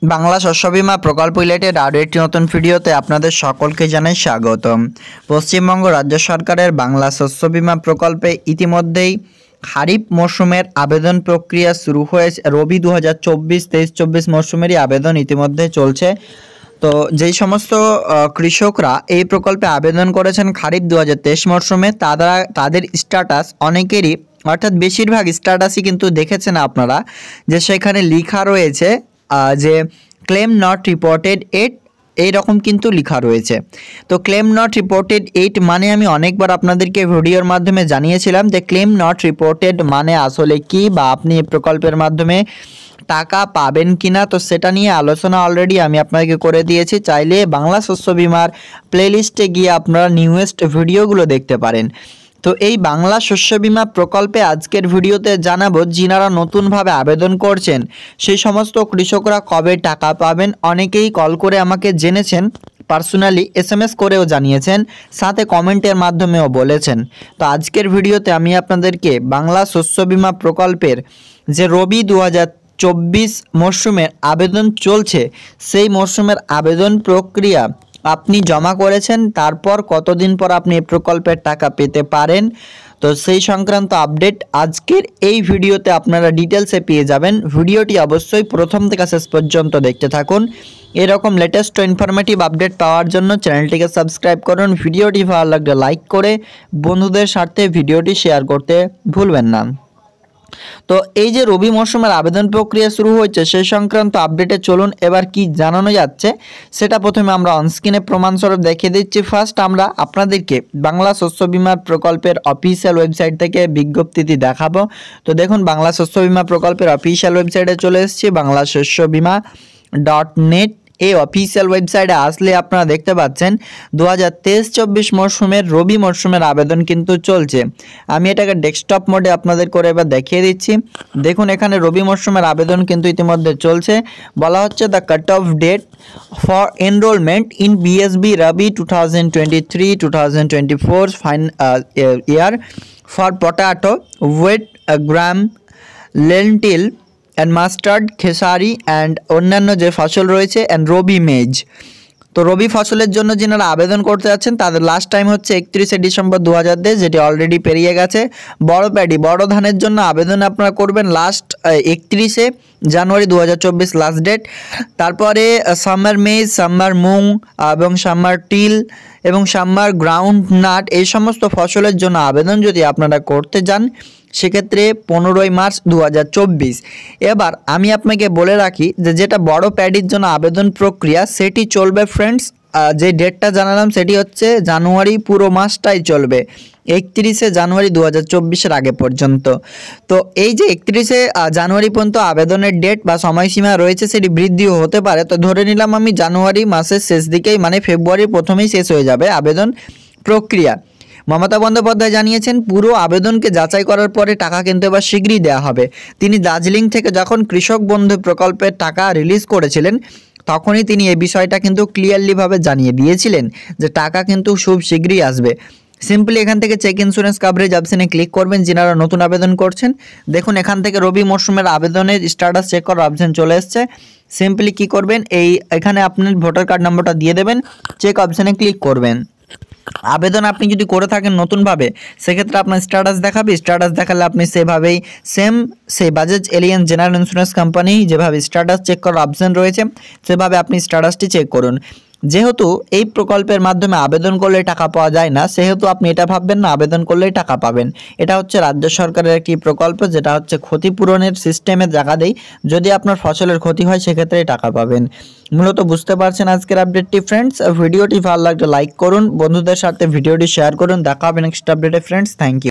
বাংলা শস্য বীমা প্রকল্প রিলেটেড আরও একটি নতুন ভিডিওতে আপনাদের সকলকে জানাই স্বাগতম। পশ্চিমবঙ্গ রাজ্য সরকারের বাংলা শস্য বীমা প্রকল্পে ইতিমধ্যেই খারিফ মরশুমের আবেদন প্রক্রিয়া শুরু হয়েছে। রবি 2024-23-24 মরশুমেরই আবেদন ইতিমধ্যে চলছে। তো যেই সমস্ত কৃষকরা এই প্রকল্পে আবেদন করেছেন খারিফ 2023 মরশুমে তাদের স্ট্যাটাস অনেকেরই অর্থাৎ বেশিরভাগ স্ট্যাটাসই কিন্তু দেখেছেন আপনারা যে সেখানে লেখা রয়েছে যে ক্লেম নট রিপোর্টেড এট এইরকম কিন্তু লেখা রয়েছে। তো ক্লেম নট রিপোর্টেড 8 মানে আমি অনেকবার আপনাদেরকে ভিডিওর মাধ্যমে জানিয়েছিলাম যে ক্লেম নট রিপোর্টেড মানে আসলে কি, বা আপনি এই প্রকল্পের মাধ্যমে টাকা পাবেন কিনা। তো সেটা নিয়ে আলোচনা অলরেডি আমি আপনাকে করে দিয়েছি। চাইলে বাংলা শস্য বীমার প্লেলিস্টে গিয়ে আপনারা নিউয়েস্ট ভিডিওগুলো দেখতে পারেন। তো এই বাংলা শস্য বীমা প্রকল্পে আজকের ভিডিওতে জানাবো যিনারা নতুনভাবে আবেদন করছেন সেই সমস্ত কৃষকরা কবে টাকা পাবেন। অনেকেই কল করে আমাকে জেনেছেন, পার্সোনালি SMS করেও জানিয়েছেন, সাথে কমেন্টের মাধ্যমেও বলেছেন। তো আজকের ভিডিওতে আমি আপনাদেরকে বাংলা শস্য বীমা প্রকল্পের যে রবি 2024 মরশুমের আবেদন চলছে সেই মরশুমের আবেদন প্রক্রিয়া আপনি জমা করেছেন, তারপর কতদিন পর আপনি এই প্রকল্পের টাকা পেতে পারেন, তো সেই সংক্রান্ত আপডেট আজকের এই ভিডিওতে আপনারা ডিটেলসে পেয়ে যাবেন। ভিডিওটি অবশ্যই প্রথম থেকে শেষ পর্যন্ত দেখতে থাকুন। এরকম লেটেস্ট ও ইনফরমেটিভ আপডেট পাওয়ার জন্য চ্যানেলটিকে সাবস্ক্রাইব করুন। ভিডিওটি ভালো লাগলে লাইক করে বন্ধুদের সাথে ভিডিওটি শেয়ার করতে ভুলবেন না। তো এই যে রবি মরশুমের আবেদন প্রক্রিয়া শুরু হয়েছে সেই সংক্রান্ত আপডেটে চলুন এবার কি জানানো যাচ্ছে সেটা প্রথমে আমরা অনস্ক্রিনে প্রমাণস্বরূপ দেখিয়ে দিচ্ছি। ফার্স্ট আমরা আপনাদেরকে বাংলা শস্য বীমা প্রকল্পের অফিসিয়াল ওয়েবসাইট থেকে বিজ্ঞপ্তিটি দেখাবো। তো দেখুন, বাংলা শস্য বীমা প্রকল্পের অফিসিয়াল ওয়েবসাইটে চলে এসেছি, বাংলা শস্য বীমা .net। এই অফিসিয়াল ওয়েবসাইটে আসলে আপনারা দেখতে পাচ্ছেন 2023-24 মরশুমের রবি মরশুমের আবেদন কিন্তু চলছে। আমি এটাকে ডেস্কটপ মোডে আপনাদের করে এবার দেখিয়ে দিচ্ছি। দেখুন, এখানে রবি মরশুমের আবেদন কিন্তু ইতিমধ্যে চলছে। বলা হচ্ছে the cut off date for enrolment in BSB Rabi 2023-2024 year for potato, wheat gram, lentil and mustard, খেসারি অ্যান্ড অন্যান্য যে ফসল রয়েছে অ্যান্ড রবি মেজ। তো রবি ফসলের জন্য যিনারা আবেদন করতে যাচ্ছেন তাদের লাস্ট টাইম হচ্ছে 31শে ডিসেম্বর 2023, যেটি অলরেডি পেরিয়ে গেছে। বড় প্যাডি বড় ধানের জন্য আবেদন আপনারা করবেন লাস্ট 31শে জানুয়ারি 2024 লাস্ট ডেট। তারপরে সামার মেজ, সামার মুং এবং সামার টিল এবং সামার গ্রাউন্ড নাট এই সমস্ত ফসলের জন্য আবেদন যদি আপনারা করতে যান সেক্ষেত্রে 15ই মার্চ 2024। এবার আমি আপনাকে বলে রাখি যে যেটা বড় প্যাডির জন্য আবেদন প্রক্রিয়া সেটি চলবে ফ্রেন্ডস, যে ডেটটা জানালাম সেটি হচ্ছে জানুয়ারি, পুরো মাসটাই চলবে 31শে জানুয়ারি 2024-এর আগে পর্যন্ত। তো এই যে 31শে জানুয়ারি পর্যন্ত আবেদনের ডেট বা সময়সীমা রয়েছে সেটি বৃদ্ধিও হতে পারে। তো ধরে নিলাম আমি জানুয়ারি মাসের শেষ দিকেই মানে ফেব্রুয়ারির প্রথমেই শেষ হয়ে যাবে আবেদন প্রক্রিয়া। মমতা বন্দ্যোপাধ্যায় জানিয়েছেন পুরো আবেদনকে যাচাই করার পরে টাকা কিন্তু এবার শীঘ্রই দেওয়া হবে। তিনি দার্জিলিং থেকে যখন কৃষক বন্ধু প্রকল্পের টাকা রিলিজ করেছিলেন তখনই তিনি এই বিষয়টা কিন্তু ক্লিয়ারলিভাবে জানিয়ে দিয়েছিলেন যে টাকা কিন্তু খুব শীঘ্রই আসবে। সিম্পলি এখান থেকে চেক ইন্স্যুরেন্স কভারেজ অপশনে ক্লিক করবেন যিনারা নতুন আবেদন করছেন। দেখুন, এখান থেকে রবি মরশুমের আবেদনের স্ট্যাটাস চেক করার অপশন চলে এসছে। সিম্পলি কি করবেন, এখানে আপনার ভোটার কার্ড নম্বরটা দিয়ে দেবেন, চেক অপশনে ক্লিক করবেন। আবেদন আপনি যদি করে থাকেন নতুনভাবে সেক্ষেত্রে আপনার স্ট্যাটাস দেখাবে, স্ট্যাটাস দেখালে আপনি সেভাবেই সেই Bajaj alliance general insurance company যেভাবে স্ট্যাটাস চেক করার অপশন রয়েছে সেভাবে আপনি স্ট্যাটাসটি চেক করুন। যেহেতু এই প্রকল্পের মাধ্যমে আবেদন করলে টাকা পাওয়া যায় না সেহেতু আপনি এটা ভাববেন না আবেদন করলেই টাকা পাবেন। এটা হচ্ছে রাজ্য সরকারের একটি প্রকল্প যেটা হচ্ছে ক্ষতিপূরণের সিস্টেমে টাকা দেয়। যদি আপনার ফসলের ক্ষতি হয় সেক্ষেত্রে টাকা পাবেন। মূলত বুঝতে পারছেন আজকের আপডেটটি ফ্রেন্ডস। ভিডিওটি ভালো লাগলে লাইক করুন, বন্ধুদের সাথে ভিডিওটি শেয়ার করুন। দেখা হবে নেক্সট আপডেটে ফ্রেন্ডস। Thank you.